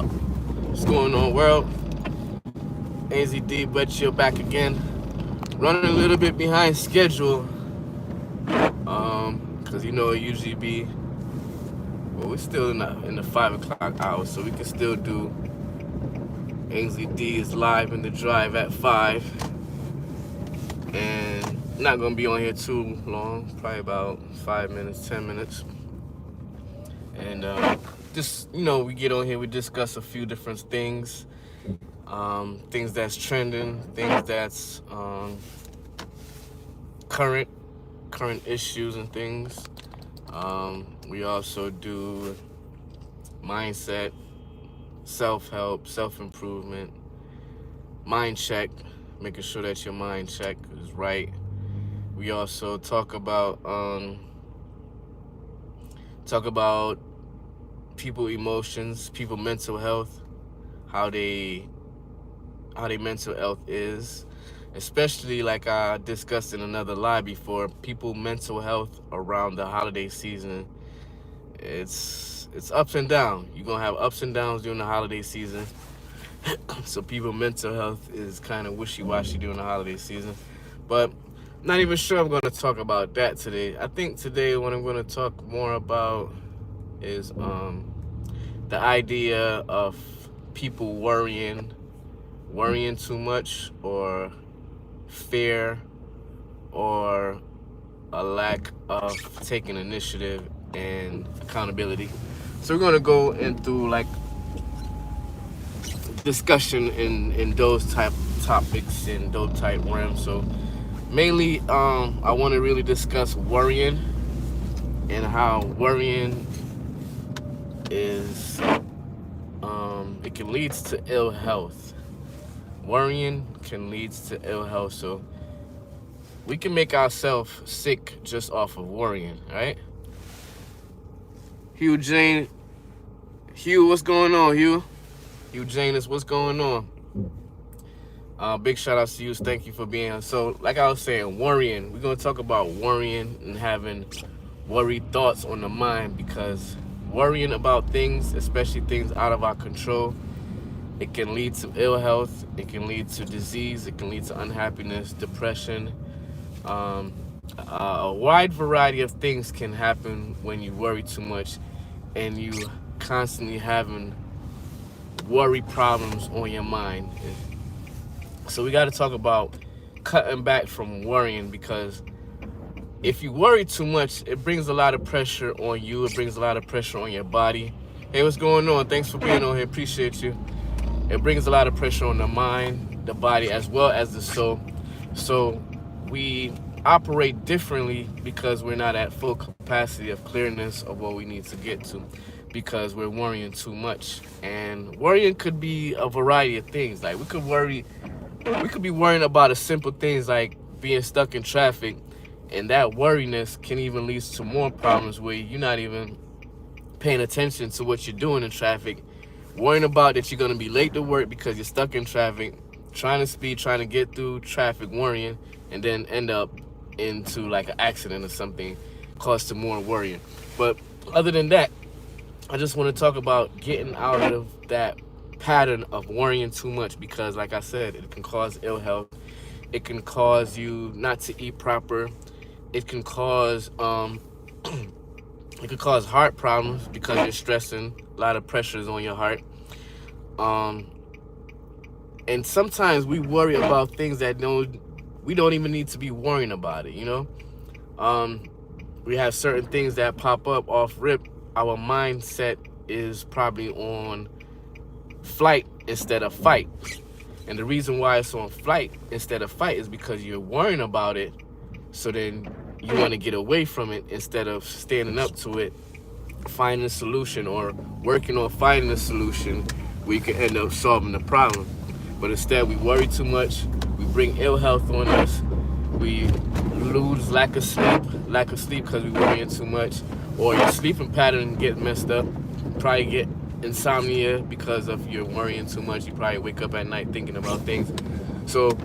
up? What's going on, world? AZD, but you're back again. Running a little bit behind schedule. Cause it usually be. Well, we're still in the 5 o'clock hour, so we can still do. Ansley D is live in the drive at 5, and not gonna be on here too long. Probably about 5 minutes, 10 minutes. And just we get on here, we discuss a few different things. Things that's trending, things that's current issues and things. We also do mindset, self-help, self-improvement, mind check, making sure that your mind check is right. We also talk about people emotions, people mental health, how they mental health is, especially like I discussed in another live before, people mental health around the holiday season. It's ups and downs. You're gonna have ups and downs during the holiday season. So people mental health is kind of wishy-washy during the holiday season. But not even sure I'm gonna talk about that today. I think today what I'm gonna talk more about is the idea of people worrying too much, or fear, or a lack of taking initiative and accountability. So we're gonna go into like discussion in those type topics, in those type realms. So mainly I want to really discuss worrying and how worrying is it can lead to ill health. Worrying can lead to ill health, so we can make ourselves sick just off of worrying, right? Hugh, what's going on, Hugh? Hugh Janus, what's going on? Big shout out to you. Thank you for being here. So, like I was saying, worrying. We're going to talk about worrying and having worried thoughts on the mind, because worrying about things, especially things out of our control, it can lead to ill health. It can lead to disease. It can lead to unhappiness, depression. A wide variety of things can happen when you worry too much and you constantly having worry problems on your mind. So we got to talk about cutting back from worrying, because if you worry too much, it brings a lot of pressure on you. It brings a lot of pressure on your body. Hey, what's going on? Thanks for being on here. Appreciate you. It brings a lot of pressure on the mind, the body, as well as the soul. So we operate differently because we're not at full capacity of clearness of what we need to get to, because we're worrying too much. And worrying could be a variety of things. Like we could be worrying about a simple things like being stuck in traffic, and that worriness can even lead to more problems where you're not even paying attention to what you're doing in traffic, worrying about that you're going to be late to work because you're stuck in traffic, trying to speed, trying to get through traffic, worrying, and then end up into like an accident or something, cause to more worrying. But other than that, I just want to talk about getting out of that pattern of worrying too much, because like I said, it can cause ill health. It can cause you not to eat proper. It can cause heart problems because you're stressing. A lot of pressures on your heart. And sometimes we worry about things that we don't even need to be worrying about it, We have certain things that pop up off rip. Our mindset is probably on flight instead of fight. And the reason why it's on flight instead of fight is because you're worrying about it. So then you want to get away from it instead of standing up to it, finding a solution, or working on finding a solution where you can end up solving the problem. But instead we worry too much. We bring ill health on us. We lose lack of sleep because we're worrying too much. Or your sleeping pattern get messed up. Probably get insomnia because of your worrying too much. You probably wake up at night thinking about things. So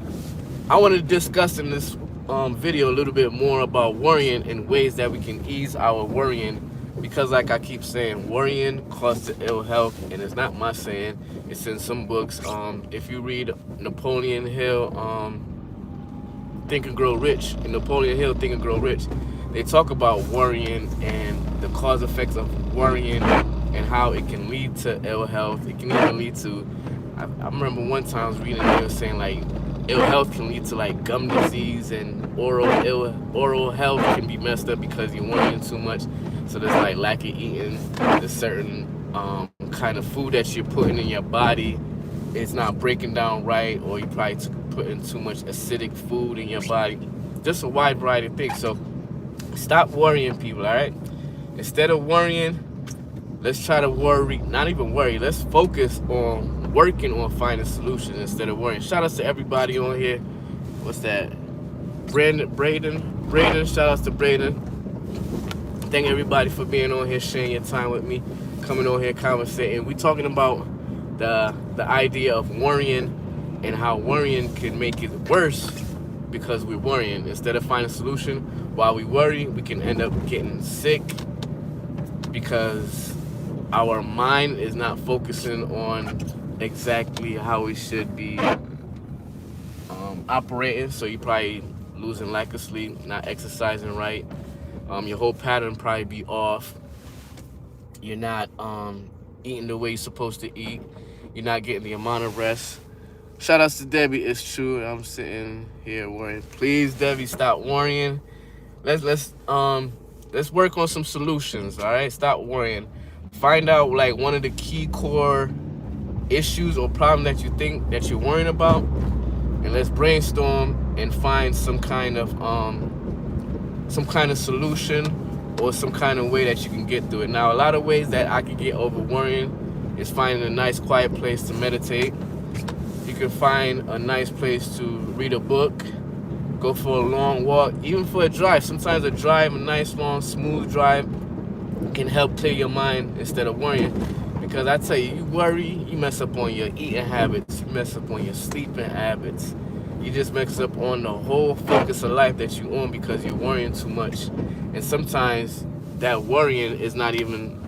I want to discuss in this video a little bit more about worrying and ways that we can ease our worrying because like I keep saying, worrying causes ill health, and it's not my saying. It's in some books. If you read Napoleon Hill, Think and Grow Rich, and Napoleon Hill, Think and Grow Rich, they talk about worrying and the cause effects of worrying and how it can lead to ill health. It can even lead to, I remember one time I was reading, they were saying like ill health can lead to like gum disease, and oral health can be messed up because you're worrying too much. So there's like lack of eating, there's certain kind of food that you're putting in your body, it's not breaking down right, or you probably putting too much acidic food in your body. Just a wide variety of things. So stop worrying, people, all right? Instead of worrying, let's try to not even worry, let's focus on working on finding solutions instead of worrying. Shout out to everybody on here. What's that? Braden, shout out to Braden. Thank everybody for being on here, sharing your time with me, coming on here, conversating. We're talking about the idea of worrying and how worrying can make it worse because we're worrying. Instead of finding a solution, while we worry, we can end up getting sick because our mind is not focusing on exactly how we should be operating. So you're probably losing lack of sleep, not exercising right. Your whole pattern probably be off. You're not eating the way you're supposed to eat. You're not getting the amount of rest. Shout outs to Debbie. It's true. I'm sitting here worrying. Please, Debbie, stop worrying. Let's work on some solutions. All right, stop worrying. Find out like one of the key core issues or problem that you think that you're worrying about, and let's brainstorm and find some kind of solution or some kind of way that you can get through it. Now, a lot of ways that I can get over worrying is finding a nice quiet place to meditate. You can find a nice place to read a book, go for a long walk, even for a drive. Sometimes a drive, a nice long smooth drive, can help clear your mind instead of worrying. Because I tell you, you worry, you mess up on your eating habits, you mess up on your sleeping habits, you just mess up on the whole focus of life that you on because you're worrying too much. And sometimes that worrying is not even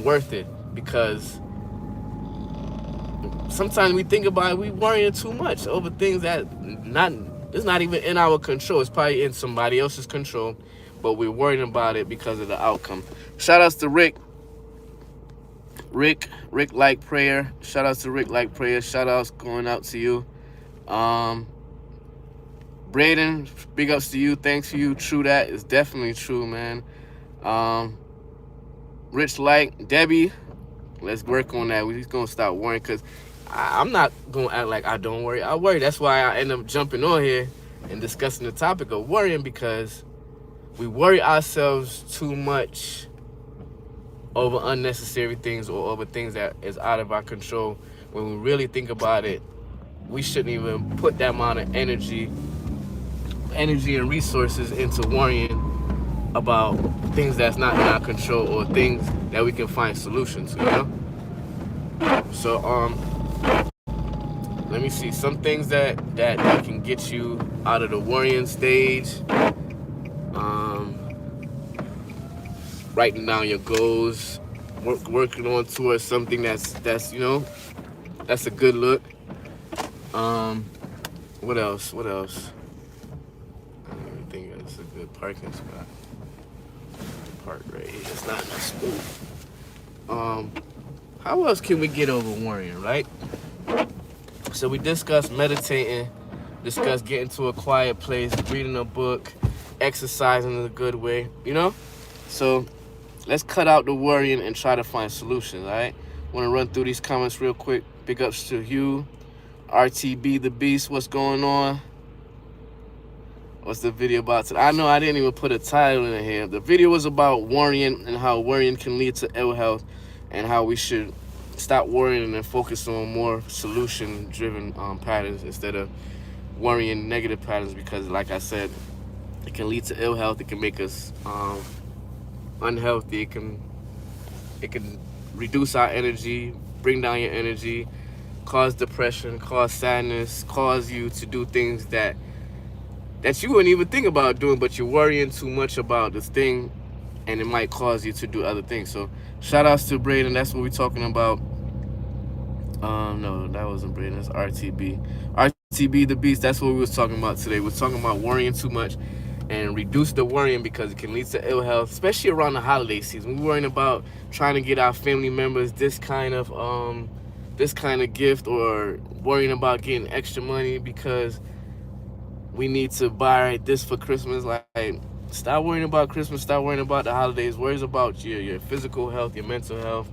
worth it, because sometimes we think about it, we worrying too much over things that it's not even in our control. It's probably in somebody else's control, but we're worrying about it because of the outcome. Shout outs to Rick like prayer. Shout outs to Rick like prayer. Shout outs going out to you. Braden, big ups to you. Thanks for you. True, that is definitely true, man. Rich like Debbie, let's work on that. We're just gonna stop worrying, because I'm not gonna act like I don't worry. I worry. That's why I end up jumping on here and discussing the topic of worrying, because we worry ourselves too much over unnecessary things or over things that is out of our control. When we really think about it, we shouldn't even put that amount of energy and resources into worrying about things that's not in our control or things that we can find solutions to, you know? So let me see some things that can get you out of the worrying stage. Writing down your goals, working on towards something that's you know, that's a good look. What else? I don't even think it's a good parking spot. Park right here. It's not enough space. How else can we get over worrying, right? So we discussed meditating, discussed getting to a quiet place, reading a book, exercising in a good way, you know? So let's cut out the worrying and try to find solutions, all right? Want to run through these comments real quick. Big ups to Hugh. RTB the Beast, what's going on? What's the video about today? I know I didn't even put a title in here. The video was about worrying and how worrying can lead to ill health, and how we should stop worrying and focus on more solution-driven patterns instead of worrying negative patterns, because like I said, it can lead to ill health. It can make us unhealthy. It can reduce our energy, bring down your energy, cause depression, cause sadness, cause you to do things that you wouldn't even think about doing, but you're worrying too much about this thing, and it might cause you to do other things. So shout outs to Braden. That's what we're talking about. No, that wasn't Braden. That's RTB. RTB the Beast. That's what we was talking about today. We're talking about worrying too much and reduce the worrying because it can lead to ill health, especially around the holiday season. We're worrying about trying to get our family members this kind of gift, or worrying about getting extra money because we need to buy this for Christmas. Like, stop worrying about Christmas. Stop worrying about the holidays. Worries about your physical health, your mental health,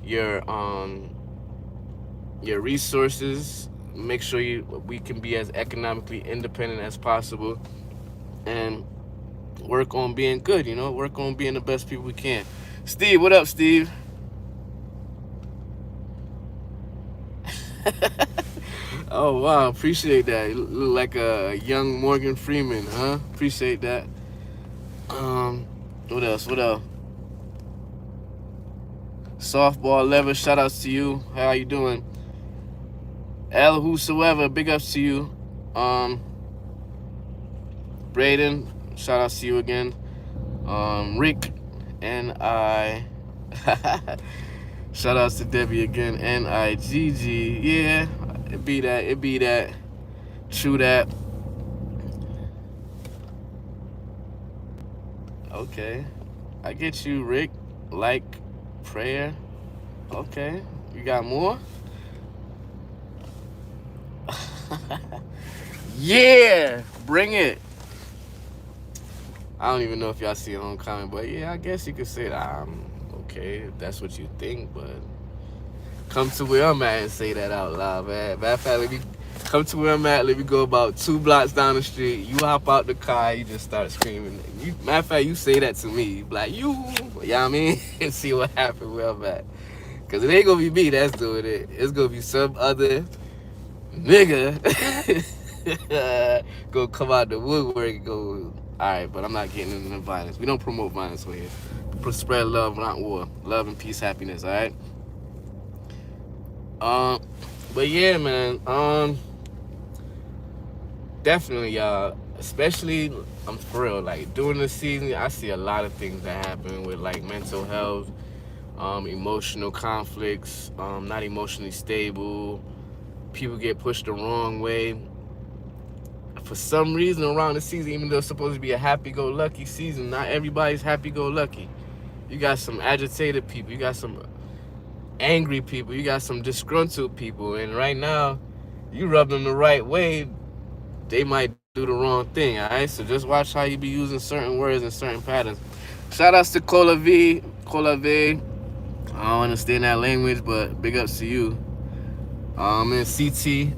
your resources. Make sure we can be as economically independent as possible, and work on being good. Work on being the best people we can. Steve, what up, Steve? Oh wow, appreciate that. You look like a young Morgan Freeman, huh? Appreciate that. What else? Softball Lever, shout outs to you. How you doing? L whosoever, big ups to you. Braden, shout outs to you again. Rick and I shout outs to Debbie again. NIGG. Yeah, it be that. True that. Okay. I get you, Rick. Like prayer. Okay. You got more? Yeah, bring it. I don't even know if y'all see it on comment, but yeah, I guess you could say that. Okay, if that's what you think, but come to where I'm at and say that out loud, man. Matter of fact, let me come to where I'm at. Let me go about 2 blocks down the street. You hop out the car, you just start screaming. Matter of fact, you say that to me. You be like, you know what I mean? And see what happens where I'm at. Because it ain't going to be me that's doing it. It's going to be some other nigga go come out the woodwork and go, all right, but I'm not getting into violence. We don't promote violence over here. We spread love, not war. Love and peace, happiness, all right? But yeah, man, definitely, y'all, especially, I'm for real, like, during the season, I see a lot of things that happen with, like, mental health, emotional conflicts, not emotionally stable, people get pushed the wrong way. For some reason around the season, even though it's supposed to be a happy-go-lucky season, not everybody's happy-go-lucky. You got some agitated people, you got some angry people, you got some disgruntled people, and right now, you rub them the right way, they might do the wrong thing, all right? So just watch how you be using certain words and certain patterns. Shout outs to Cola V. I don't understand that language, but big ups to you. I'm in CT,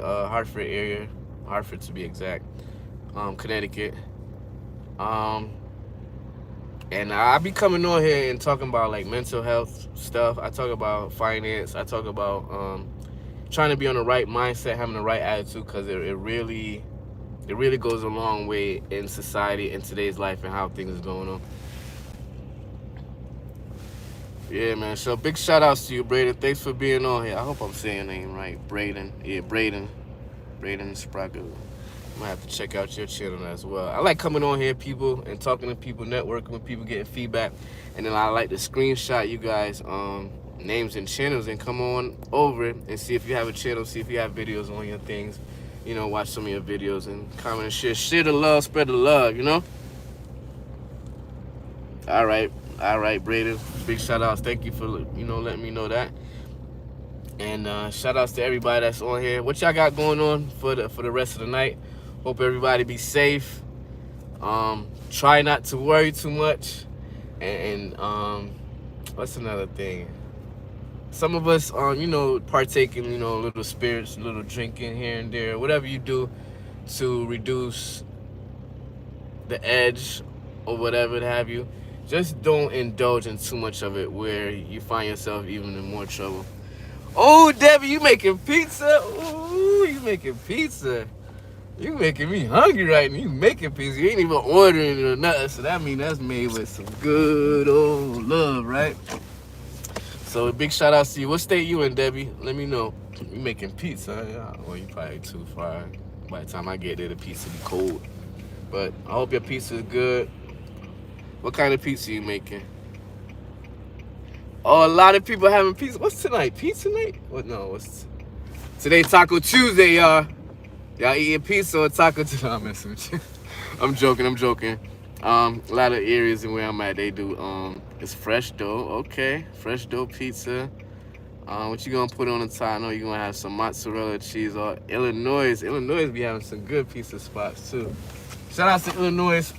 Hartford area, Hartford to be exact, Connecticut. And I be coming on here and talking about like mental health stuff. I talk about finance. I talk about trying to be on the right mindset, having the right attitude, because it really goes a long way in society, in today's life, and how things is going on. Yeah, man. So big shout outs to you, Braden. Thanks for being on here. I hope I'm saying your name right. Braden. Yeah, Braden Sprague. I'm gonna have to check out your channel as well. I like coming on here, people, and talking to people, networking with people, getting feedback. And then I like to screenshot you guys names and channels and come on over and see if you have a channel, see if you have videos on your things. Watch some of your videos and comment and share. Share the love, spread the love, All right, Braden. Big shout outs. Thank you for letting me know that. And shout outs to everybody that's on here. What y'all got going on for the rest of the night? Hope everybody be safe. Try not to worry too much. And what's another thing? Some of us, partake in, little spirits, little drinking here and there, whatever you do to reduce the edge or whatever have you. Just don't indulge in too much of it where you find yourself even in more trouble. Oh, Debbie, you making pizza? Ooh, you making pizza. You making me hungry right now. You making pizza. You ain't even ordering it or nothing. So that means that's made with some good old love, right? So a big shout out to you. What state you in, Debbie? Let me know. You making pizza? Yeah. Well, you probably too far. By the time I get there, the pizza be cold. But I hope your pizza is good. What kind of pizza you making? Oh, a lot of people having pizza. What's tonight? Pizza night? What? No, what's today? Taco Tuesday, y'all. Y'all eating pizza or taco Tuesday? I'm messing with you. I'm joking. A lot of areas in where I'm at, they do it's fresh dough. Okay, fresh dough pizza. What you gonna put on the top? I know you're gonna have some mozzarella cheese or Illinois. Illinois be having some good pizza spots too. Shout out to Illinois.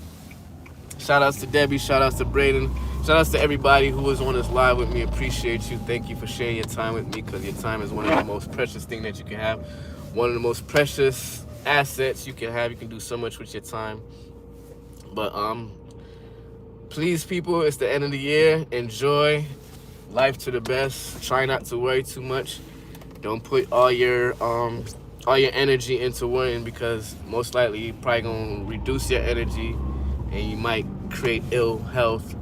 Shout outs to Debbie. Shout outs to Braden. Shout outs to everybody who was on this live with me. Appreciate you. Thank you for sharing your time with me, because your time is one of the most precious things that you can have. One of the most precious assets you can have. You can do so much with your time. But please, people, it's the end of the year. Enjoy life to the best. Try not to worry too much. Don't put all your energy into worrying, because most likely you're probably gonna reduce your energy, and you might create ill health,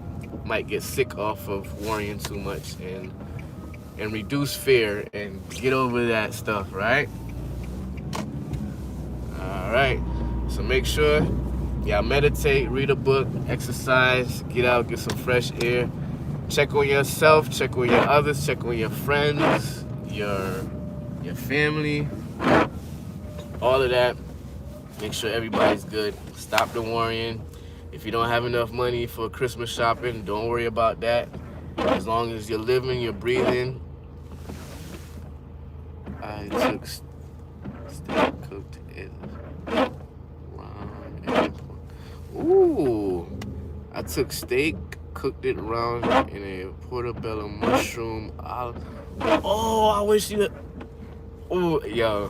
might get sick off of worrying too much, and reduce fear and get over that stuff, right? All right. So make sure y'all meditate, read a book, exercise, get out, get some fresh air. Check on yourself, check on your others, check on your friends, your family, all of that. Make sure everybody's good. Stop the worrying. If you don't have enough money for Christmas shopping, don't worry about that. As long as you're living, you're breathing. I took steak, cooked it round and ooh. I took steak, cooked it round in a portobello mushroom olive. Oh, I wish you. Oh, yo.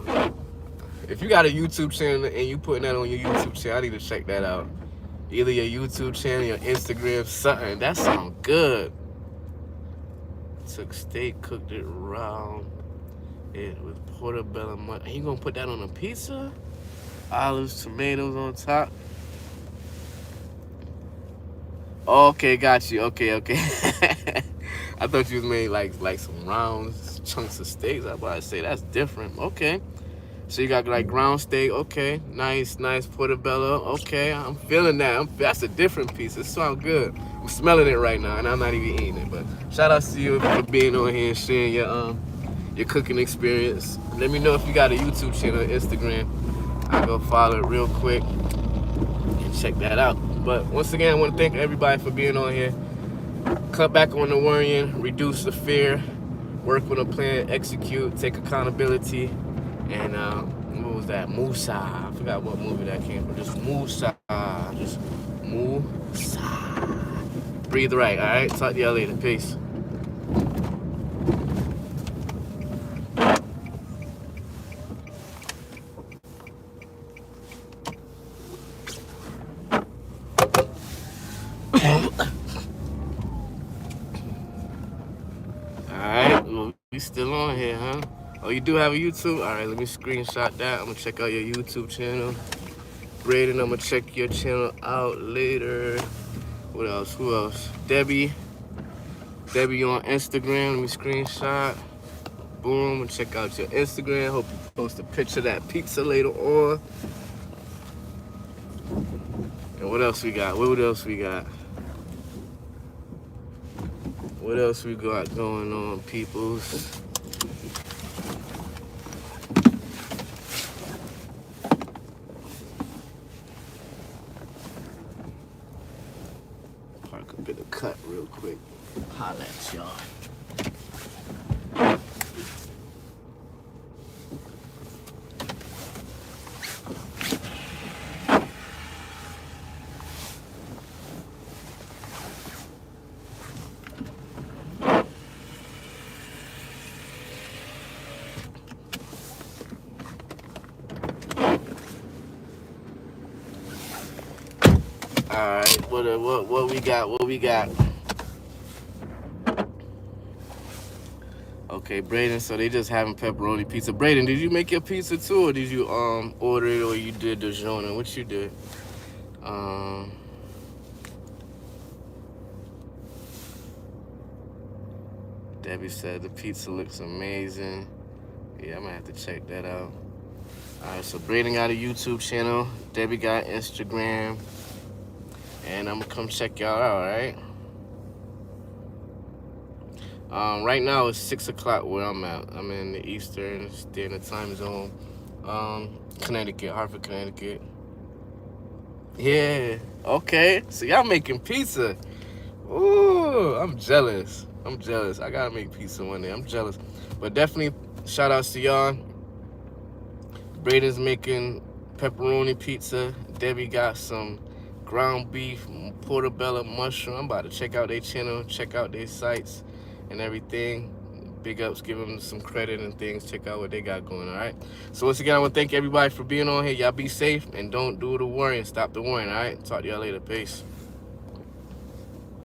If you got a YouTube channel and you putting that on your YouTube channel, I need to check that out. Either your YouTube channel, your Instagram, something. That sounds good. Took steak, cooked it round it with portobello mushroom. You gonna put that on a pizza? Olives, tomatoes on top. Okay, got you. Okay. I thought you was made like some round chunks of steaks. I was about to say that's different. Okay. So you got like ground steak. Okay. Nice portobello. Okay. I'm feeling that. That's a different piece. It sounds good. I'm smelling it right now, and I'm not even eating it. But shout out to you for being on here and sharing your cooking experience. Let me know if you got a YouTube channel or Instagram. I'll go follow it real quick and check that out. But once again, I want to thank everybody for being on here. Cut back on the worrying, reduce the fear, work with a plan, execute, take accountability, and what was that? Musa. I forgot what movie that came from. Just Musa. Just Musa. Breathe right, all right? Talk to y'all later. Peace. Alright, well, we still on here, huh? Oh, you do have a YouTube? Alright, let me screenshot that. I'm gonna check out your YouTube channel. Braden, I'm gonna check your channel out later. What else? Who else? Debbie on Instagram. Let me screenshot. Boom, I'm gonna check out your Instagram. Hope you post a picture of that pizza later on. And what else we got? What else we got? What else we got going on, peoples? Park a bit of cut real quick. Holla at y'all. All right, what we got? What we got? Okay, Braden. So they just having pepperoni pizza. Braden, did you make your pizza too, or did you order it, or you did DiGiorno? What you did? Debbie said the pizza looks amazing. Yeah, I'm gonna have to check that out. All right, so Braden got a YouTube channel. Debbie got Instagram. and I'm gonna come check y'all out, all right? Right now it's 6 o'clock where I'm at. I'm in the Eastern Standard Time Zone, Connecticut, Hartford, Connecticut. Yeah, okay. So y'all making pizza. Ooh, I'm jealous. I'm jealous. I gotta make pizza one day. I'm jealous. But definitely shout outs to y'all. Braden's making pepperoni pizza. Debbie got some ground beef, portobello mushroom. I'm about to check out their channel, check out their sites and everything. Big ups, give them some credit and things. Check out what they got going, all right? So once again, I want to thank everybody for being on here. Y'all be safe and don't do the worrying. Stop the worrying, all right? Talk to y'all later. Peace.